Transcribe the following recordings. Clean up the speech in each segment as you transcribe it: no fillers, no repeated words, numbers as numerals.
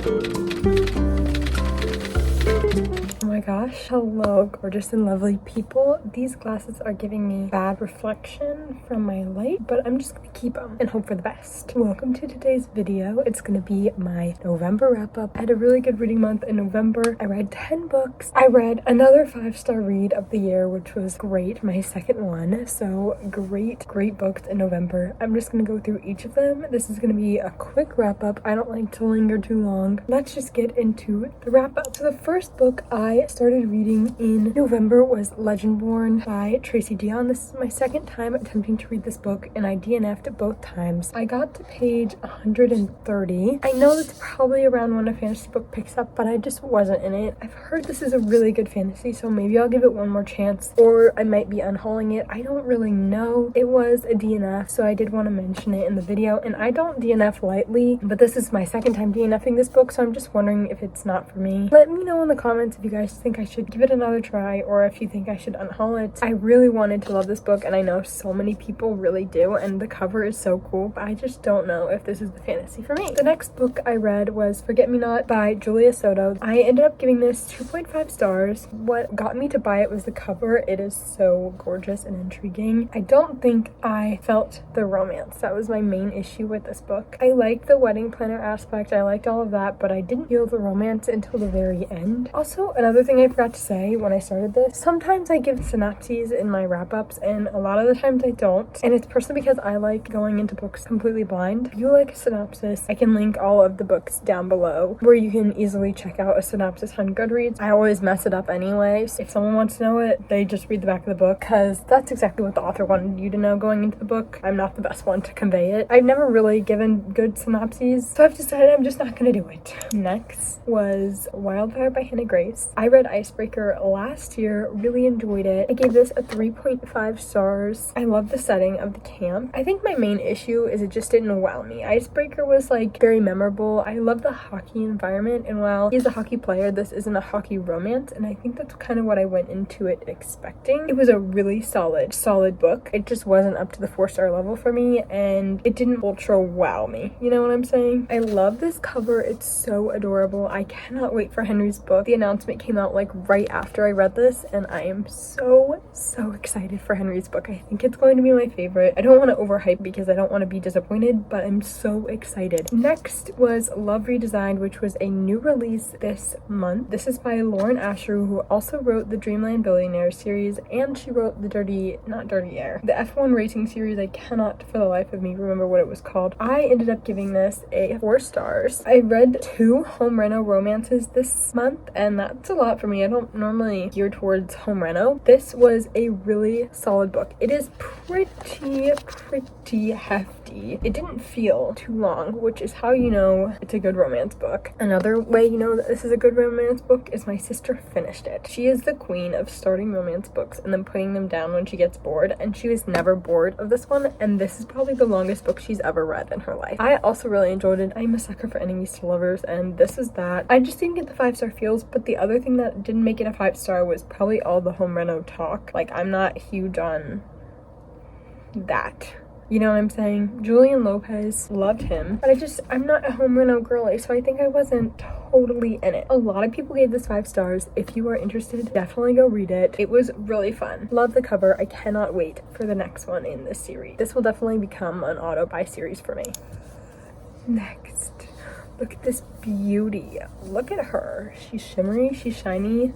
Oh my gosh, hello gorgeous and lovely people. These glasses are giving me bad reflection from my light, but I'm just gonna keep them and hope for the best. Welcome to today's video. It's gonna be my November wrap up. I had a really good reading month in November. I read 10 books. I read another 5-star read of the year, which was great, my second one. So great books in November. I'm just gonna go through each of them. This is gonna be a quick wrap up. I don't like to linger too long. Let's just get into the wrap up. So the first book I started reading in November was Legendborn by Tracy Deonn. This is my second time attempting to read this book, and I DNF'd both times. I got to page 130. I know that's probably around when a fantasy book picks up, but I just wasn't in it. I've heard this is a really good fantasy, so maybe I'll give it one more chance, or I might be unhauling it. I don't really know. It was a DNF, so I did want to mention it in the video, and I don't DNF lightly, but this is my second time DNFing this book, so I'm just wondering if it's not for me. Let me know in the comments if you guys think I should give it another try, or if you think I should unhaul it. I really wanted to love this book, and I know so many people really do, and the cover is so cool, but I just don't know if this is the fantasy for me. The next book I read was Forget Me Not by Julia Soto. I ended up giving this 2.5 stars. What got me to buy it was the cover. It is so gorgeous and intriguing. I don't think I felt the romance. That was my main issue with this book. I liked the wedding planner aspect. I liked all of that, but I didn't feel the romance until the very end. Also, another thing I forgot to say when I started this, sometimes I give synopses in my wrap-ups, and a lot of the times I don't, and it's personally because I like going into books completely blind. If you like a synopsis, I can link all of the books down below where you can easily check out a synopsis on Goodreads. I always mess it up anyway, so if someone wants to know it, they just read the back of the book, because that's exactly what the author wanted you to know going into the book. I'm not the best one to convey it. I've never really given good synopses, so I've decided I'm just not gonna do it. Next was Wildfire by Hannah Grace. I read Icebreaker last year, really enjoyed it. I gave this a 3.5 stars. I love the setting of the camp. I think my main issue is it just didn't wow me. Icebreaker was like very memorable. I love the hockey environment, and while he's a hockey player, this isn't a hockey romance, and I think that's kind of what I went into it expecting. It was a really solid book. It just wasn't up to the 4-star level for me, and it didn't ultra wow me. You know what I'm saying? I love this cover. It's so adorable. I cannot wait for Henry's book. The announcement came out like right after I read this, and I am so excited for Henry's book. I think it's going to be my favorite. I don't want to overhype because I don't want to be disappointed, but I'm so excited. Next was Love Redesigned, which was a new release this month. This is by Lauren Asher, who also wrote the Dreamland Billionaire series, and she wrote the the F1 racing series. I cannot for the life of me remember what it was called. I ended up giving this a 4 stars. I read 2 home reno romances this month, and that's a lot for me. I don't normally gear towards home reno. This was a really solid book. It is pretty hefty. It didn't feel too long, which is how you know it's a good romance book. Another way you know that this is a good romance book is my sister finished it. She is the queen of starting romance books and then putting them down when she gets bored, and she was never bored of this one, and this is probably the longest book she's ever read in her life. I also really enjoyed it. I'm a sucker for enemies to lovers, and this is that. I just didn't get the 5-star feels, but the other thing that didn't make it a 5-star was probably all the home reno talk. Like, I'm not huge on that. You know what I'm saying? Julian Lopez, loved him, but I'm not a home reno girly, so I think I wasn't totally in it. A lot of people gave this 5 stars. If you are interested, definitely go read it. It was really fun. Love the cover. I cannot wait for the next one in this series. This will definitely become an auto buy series for me. Next, look at this beauty. Look at her. She's shimmery, she's shiny.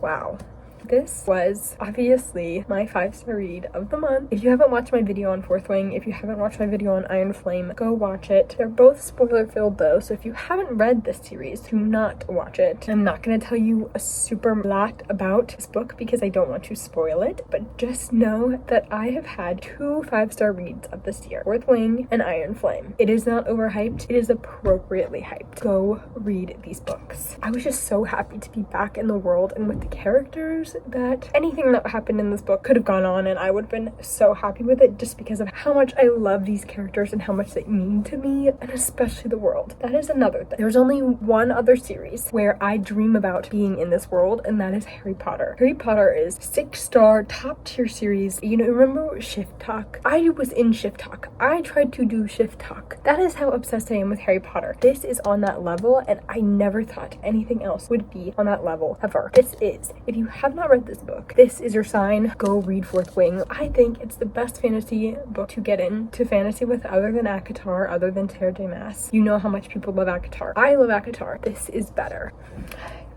Wow. This was obviously my 5-star read of the month. If you haven't watched my video on Fourth Wing, if you haven't watched my video on Iron Flame, go watch it. They're both spoiler filled though, so if you haven't read this series, do not watch it. I'm not going to tell you a super lot about this book because I don't want to spoil it, but just know that I have had 2 5-star reads of this year, Fourth Wing and Iron Flame. It is not overhyped, it is appropriately hyped. Go read these books. I was just so happy to be back in the world and with the characters. knows that anything that happened in this book could have gone on and I would have been so happy with it just because of how much I love these characters and how much they mean to me, and especially the world. That is another thing. There's only one other series where I dream about being in this world, and that is Harry Potter. Harry Potter is 6-star top tier series. You know, remember Shift Talk? I was in Shift Talk. I tried to do Shift Talk. That is how obsessed I am with Harry Potter. This is on that level, and I never thought anything else would be on that level ever. This is, if you have not read this book, this is your sign. Go read Fourth Wing. I think it's the best fantasy book to get into fantasy with, other than ACOTAR, other than Terre de Mass. You know how much people love ACOTAR. I love ACOTAR. This is better.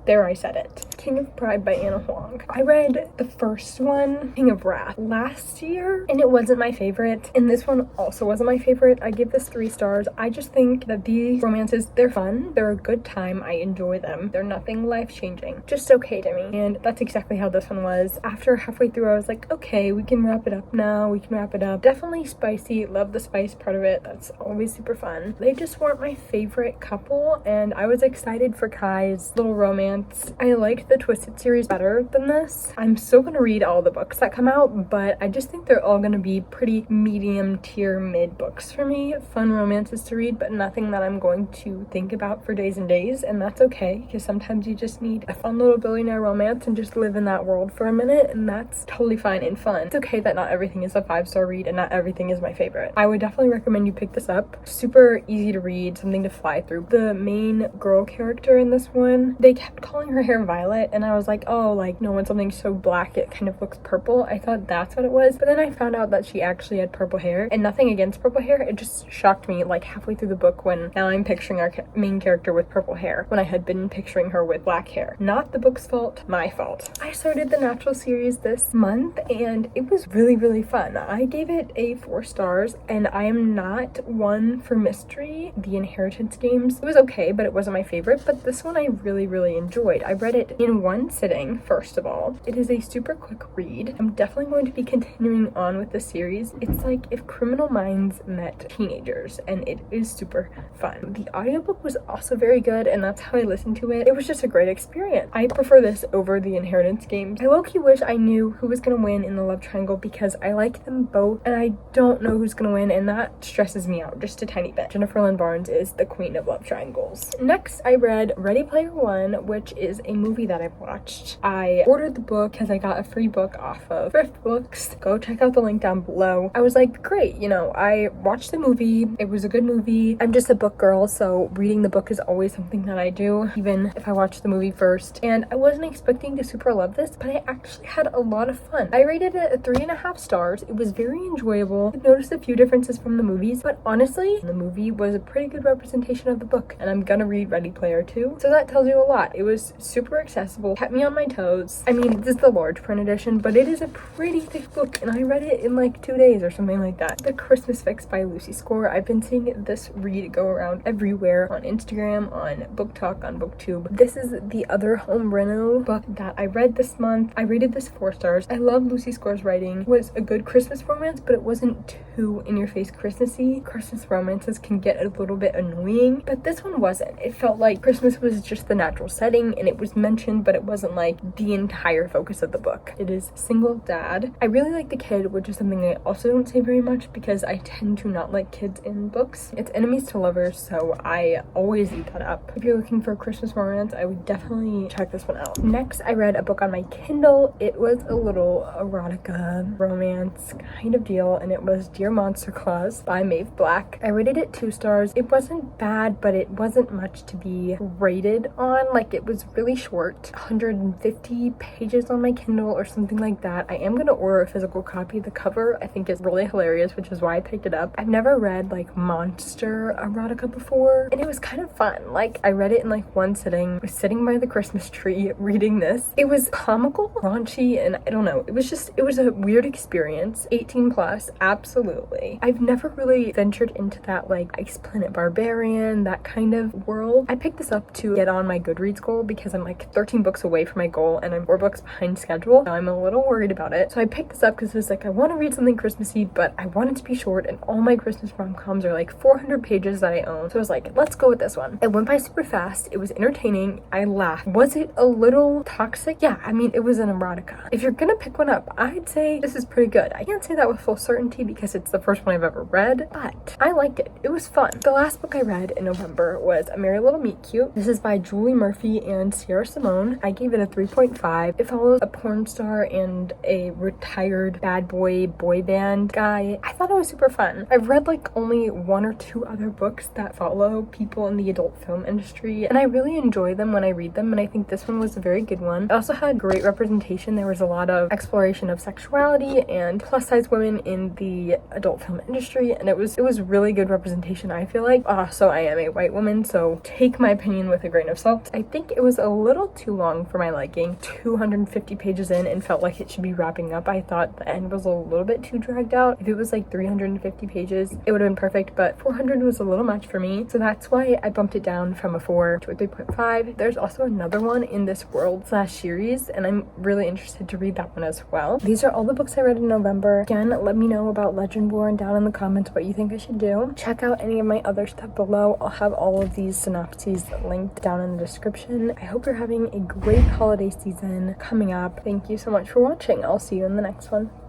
There, I said it. King of Pride by Anna Huang. I read the first one, King of Wrath, last year, and it wasn't my favorite. And this one also wasn't my favorite. I give this 3 stars. I just think that these romances, they're fun. They're a good time. I enjoy them. They're nothing life-changing. Just okay to me. And that's exactly how this one was. After halfway through, I was like, okay, we can wrap it up now. We can wrap it up. Definitely spicy. Love the spice part of it. That's always super fun. They just weren't my favorite couple, and I was excited for Kai's little romance. I liked the Twisted series better than this. I'm still gonna read all the books that come out, but I just think they're all gonna be pretty medium tier mid books for me. Fun romances to read, but nothing that I'm going to think about for days and days, and that's okay, because sometimes you just need a fun little billionaire romance and just live in that world for a minute, and that's totally fine and fun. It's okay that not everything is a 5-star read and not everything is my favorite. I would definitely recommend you pick this up. Super easy to read, something to fly through. The main girl character in this one, they kept calling her hair violet, and I was like, oh, like, no, when something's so black it kind of looks purple. I thought that's what it was, but then I found out that she actually had purple hair, and nothing against purple hair. It just shocked me like halfway through the book when now I'm picturing our main character with purple hair when I had been picturing her with black hair. Not the book's fault, my fault. I started the Natural series this month, and it was really fun. I gave it a 4 stars, and I am not one for mystery. The Inheritance games, it was okay, but it wasn't my favorite, but this one I really enjoyed. I read it in one sitting, first of all. It is a super quick read. I'm definitely going to be continuing on with the series. It's like if Criminal Minds met teenagers, and it is super fun. The audiobook was also very good, and that's how I listened to it. It was just a great experience. I prefer this over the Inheritance games. I low-key wish I knew who was gonna win in the love triangle because I like them both, and I don't know who's gonna win, and that stresses me out just a tiny bit. Jennifer Lynn Barnes is the queen of love triangles. Next, I read Ready Player One, which is a movie that I've watched. I ordered the book because I got a free book off of Thrift Books. Go check out the link down below. I was like, great, you know, I watched the movie. It was a good movie. I'm just a book girl, so reading the book is always something that I do, even if I watch the movie first. And I wasn't expecting to super love this, but I actually had a lot of fun. I rated it a 3.5 stars. It was very enjoyable. I noticed a few differences from the movies, but honestly, the movie was a pretty good representation of the book, and I'm gonna read Ready Player 2, so that tells you a lot. It was super accessible, kept me on my toes. I mean, this is the large print edition, but it is a pretty thick book, and I read it in like 2 days or something like that. The Christmas Fix by Lucy Score. I've been seeing this read go around everywhere, on Instagram, on Book Talk, on BookTube. This is the other home reno book that I read this month. I rated this 4 stars. I love Lucy Score's writing. It was a good Christmas romance, but it wasn't too in-your-face Christmassy. Christmas romances can get a little bit annoying, but this one wasn't. It felt like Christmas was just the natural setting, and it was mentioned, but it wasn't like the entire focus of the book. It is single dad. I really like the kid, which is something I also don't say very much because I tend to not like kids in books. It's enemies to lovers, so I always eat that up. If you're looking for a Christmas romance, I would definitely check this one out. Next, I read a book on my Kindle. It was a little erotica romance kind of deal, and it was Dear Monster Claus by Maeve Black. I rated it 2 stars. It wasn't bad, but it wasn't much to be rated on. Like, it was really short, 150 pages on my Kindle or something like that. I am gonna order a physical copy. The cover I think is really hilarious, which is why I picked it up. I've never read like monster erotica before, and it was kind of fun. Like, I read it in like one sitting. I was sitting by the Christmas tree reading this. It was comical, raunchy, and I don't know, it was a weird experience. 18 plus, absolutely. I've never really ventured into that like Ice Planet Barbarian, that kind of world. I picked this up to get on my Goodreads goal goal because I'm like 13 books away from my goal and I'm 4 books behind schedule. So I'm a little worried about it. So I picked this up because it was like, I want to read something Christmassy, but I want it to be short, and all my Christmas rom-coms are like 400 pages that I own. So I was like, let's go with this one. It went by super fast. It was entertaining. I laughed. Was it a little toxic? Yeah, I mean, it was an erotica. If you're gonna pick one up, I'd say this is pretty good. I can't say that with full certainty because it's the first one I've ever read, but I liked it. It was fun. The last book I read in November was A Merry Little Meet Cute. This is by Julie Murphy and Sierra Simone. I gave it a 3.5. It follows a porn star and a retired bad boy band guy. I thought it was super fun. I've read like only 1 or 2 other books that follow people in the adult film industry, and I really enjoy them when I read them, and I think this one was a very good one. It also had great representation. There was a lot of exploration of sexuality and plus size women in the adult film industry, and it was really good representation, I feel like. So I am a white woman, so take my opinion with a grain of salt. I think it was a little too long for my liking. 250 pages in and felt like it should be wrapping up. I thought the end was a little bit too dragged out. If it was like 350 pages, it would have been perfect, but 400 was a little much for me. So that's why I bumped it down from a 4 to a 3.5. There's also another one in this world/series, and I'm really interested to read that one as well. These are all the books I read in November. Again, let me know about Legendborn down in the comments what you think I should do. Check out any of my other stuff below. I'll have all of these synopses linked down in the description. I hope you're having a great holiday season coming up. Thank you so much for watching. I'll see you in the next one.